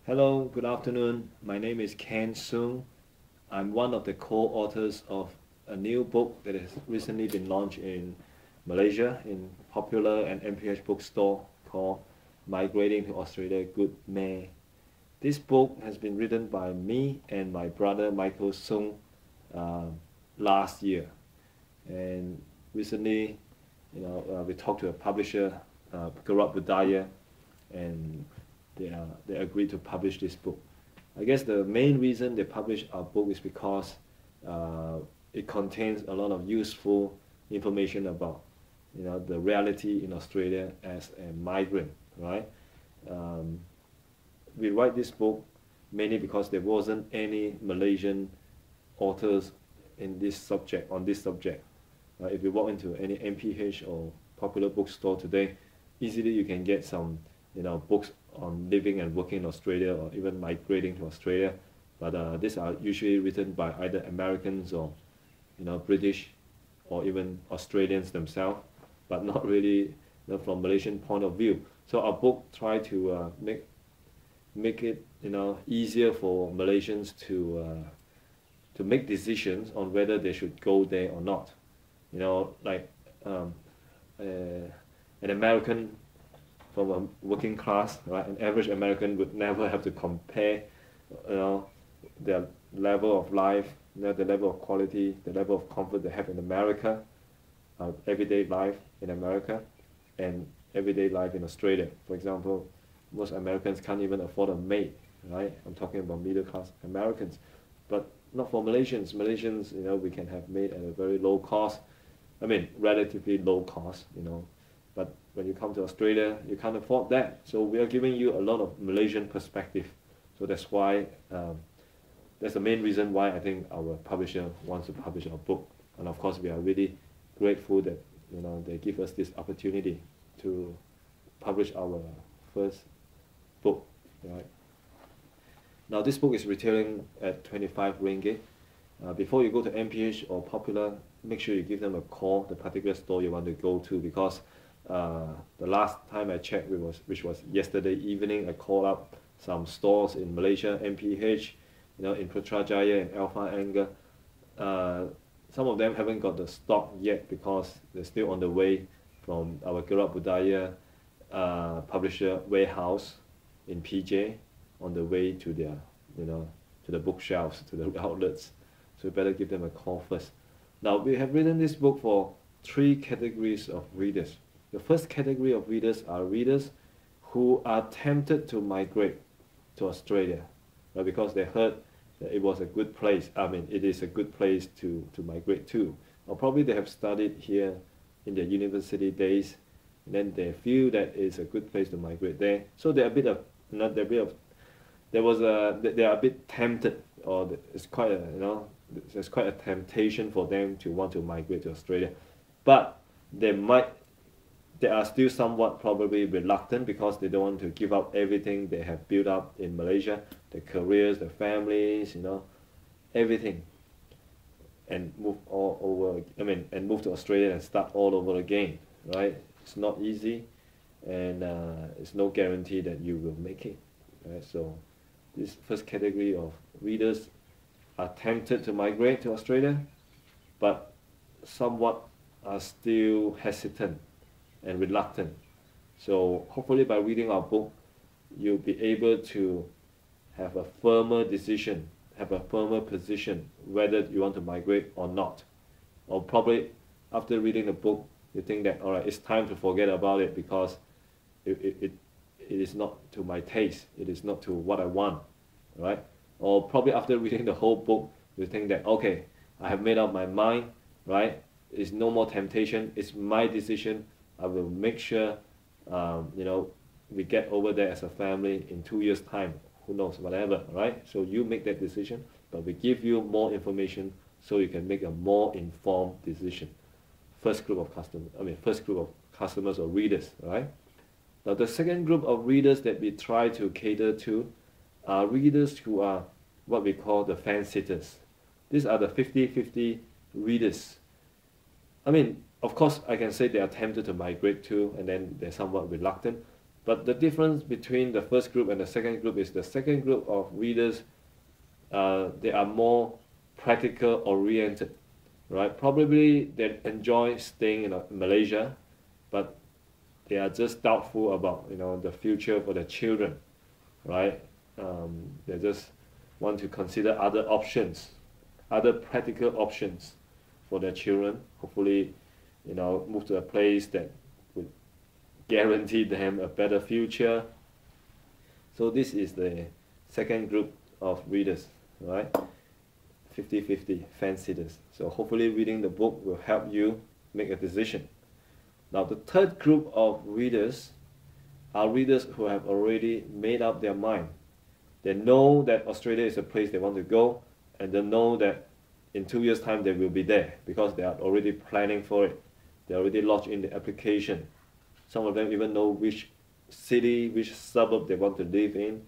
Hello, good afternoon. My name is Ken Sung. I'm one of the co-authors of a new book that has recently been launched in Malaysia in Popular and MPH bookstore called Migrating to Australia Good May. This book has been written by me and my brother Michael Sung uh, last year. And recently, we talked to a publisher, Garab Budaya, and they agreed to publish this book. I guess the main reason they published our book is because it contains a lot of useful information about the reality in Australia as a migrant, right? Um, we write this book mainly because there wasn't any Malaysian authors in this subject on this subject. If you walk into any MPH or popular bookstore today, easily you can get some books on living and working in Australia or even migrating to Australia. But these are usually written by either Americans or British or even Australians themselves, but not really from Malaysian point of view. So our book try to make it easier for Malaysians to make decisions on whether they should go there or not. Like an American from a working class, right? An average American would never have to compare, their level of life, the level of quality, the level of comfort they have in America, everyday life in America, and everyday life in Australia. For example, most Americans can't even afford a maid, right? I'm talking about middle class Americans, but not for Malaysians. Malaysians, we can have maid at a very low cost. I mean, relatively low cost, But when you come to Australia, you can't afford that. So we are giving you a lot of Malaysian perspective. So that's why, that's the main reason why I think our publisher wants to publish our book. And of course, we are really grateful that they give us this opportunity to publish our first book. Right? Now this book is retailing at 25 ringgit. Before you go to MPH or Popular, make sure you give them a call, the particular store you want to go to, because the last time I checked, which was yesterday evening, I called up some stores in Malaysia, MPH, in Putrajaya and Alpha Anger. Some of them haven't got the stock yet because they're still on the way from our Garab Budaya publisher warehouse in PJ, on the way to their, to the bookshelves, to the outlets. So we better give them a call first. Now, we have written this book for 3 categories of readers. The first category of readers are readers who are tempted to migrate to Australia, right? Because they heard that it was a good place. I mean, it is a good place to migrate to. Or probably they have studied here in their university days, and then they feel that it's a good place to migrate there. So they're a bit of, they are a bit tempted, or it's quite a, there's quite a temptation for them to want to migrate to Australia. But they are still somewhat probably reluctant because they don't want to give up everything they have built up in Malaysia, their careers, their families, everything, and move all over. And move to Australia and start all over again, right? It's not easy, and it's no guarantee that you will make it, right? So this first category of readers are tempted to migrate to Australia, but somewhat are still hesitant and reluctant. So hopefully by reading our book, you'll be able to have a firmer decision, have a firmer position whether you want to migrate or not. Or probably after reading the book, you think that, all right, it's time to forget about it because it is not to my taste, it is not to what I want, right? Or probably after reading the whole book, you think that, okay, I have made up my mind, right? It's no more temptation, it's my decision. I will make sure, we get over there as a family in 2 years' time. Who knows, whatever, right? So you make that decision, but we give you more information so you can make a more informed decision. First group of customers or readers, right? Now the second group of readers that we try to cater to are readers who are what we call the fence-sitters. These are the 50-50 readers. Of course, I can say they are tempted to migrate too, and then they're somewhat reluctant. But the difference between the first group and the second group is the second group of readers, they are more practical oriented, right? Probably they enjoy staying in Malaysia, but they are just doubtful about the future for their children, right? They just want to consider other options, other practical options for their children. Hopefully, move to a place that would guarantee them a better future. So this is the second group of readers, right? 50-50 fence-sitters. So hopefully reading the book will help you make a decision. Now the third group of readers are readers who have already made up their mind. They know that Australia is a place they want to go, and they know that in 2 years' time they will be there because they are already planning for it. They already lodged in the application. Some of them even know which city, which suburb they want to live in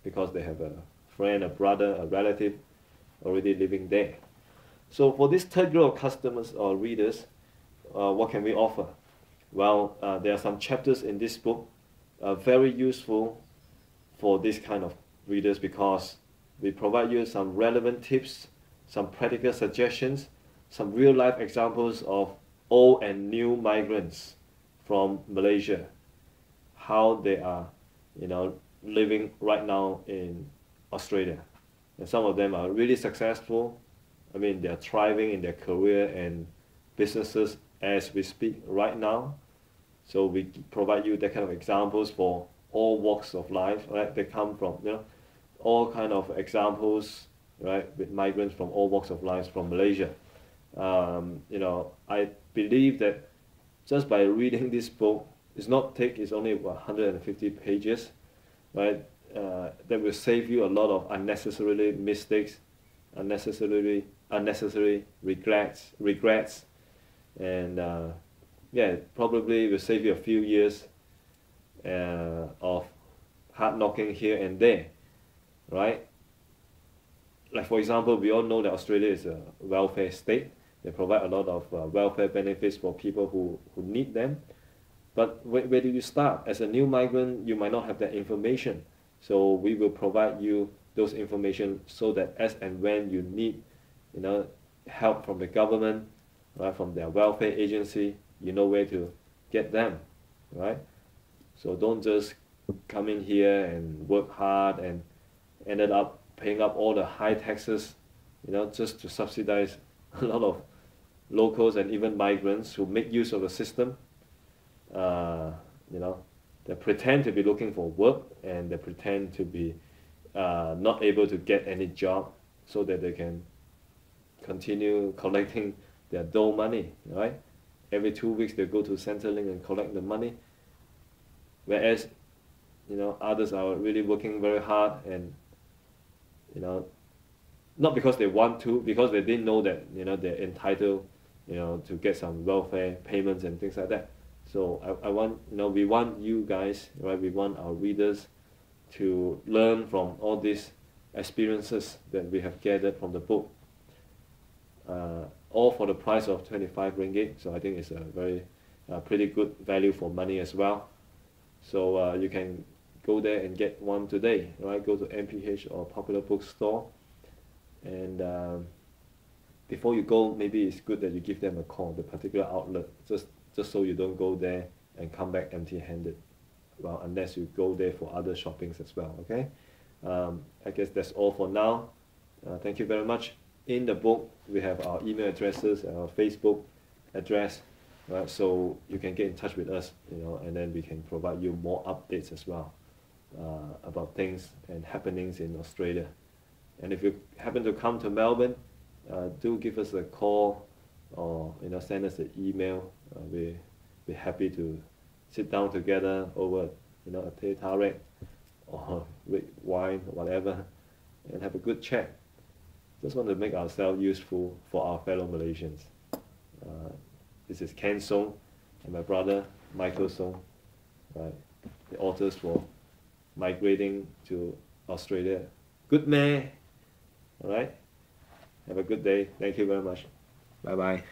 because they have a friend, a brother, a relative already living there. So for this third group of customers or readers, what can we offer? Well, there are some chapters in this book very useful for this kind of readers because we provide you some relevant tips, some practical suggestions, some real-life examples of old and new migrants from Malaysia, how they are, living right now in Australia. And some of them are really successful. I mean, they are thriving in their career and businesses as we speak right now. So we provide you that kind of examples for all walks of life, right? They come from, all kind of examples, right? With migrants from all walks of life from Malaysia. I believe that just by reading this book, it's only 150 pages, right? That will save you a lot of unnecessary mistakes, unnecessary regrets, and probably will save you a few years of hard knocking here and there, right? Like for example, we all know that Australia is a welfare state. They provide a lot of welfare benefits for people who need them. But where do you start? As a new migrant, you might not have that information. So we will provide you those information so that as and when you need, help from the government, right, from their welfare agency, you know where to get them, right? So don't just come in here and work hard and ended up paying up all the high taxes, just to subsidize a lot of locals and even migrants who make use of the system. They pretend to be looking for work and they pretend to be not able to get any job so that they can continue collecting their dole money, right? Every 2 weeks they go to Centrelink and collect the money, whereas others are really working very hard and not because they want to, because they didn't know that they're entitled to get some welfare payments and things like that. So I want we want you guys, right? We want our readers to learn from all these experiences that we have gathered from the book. All for the price of 25 ringgit. So I think it's a very pretty good value for money as well. So you can go there and get one today, right? Go to MPH or Popular Bookstore, and before you go, maybe it's good that you give them a call, the particular outlet, just so you don't go there and come back empty-handed. Well, unless you go there for other shoppings as well. Okay, I guess that's all for now. Thank you very much. In the book, we have our email addresses and our Facebook address, right? So you can get in touch with us, and then we can provide you more updates as well about things and happenings in Australia. And if you happen to come to Melbourne, do give us a call or send us an email. We're happy to sit down together over a teh tarik or red wine, whatever, and have a good chat. Just want to make ourselves useful for our fellow Malaysians. This is Ken Song and my brother Michael Song, right? The authors for Migrating to Australia. Good man. All right. Have a good day. Thank you very much. Bye bye.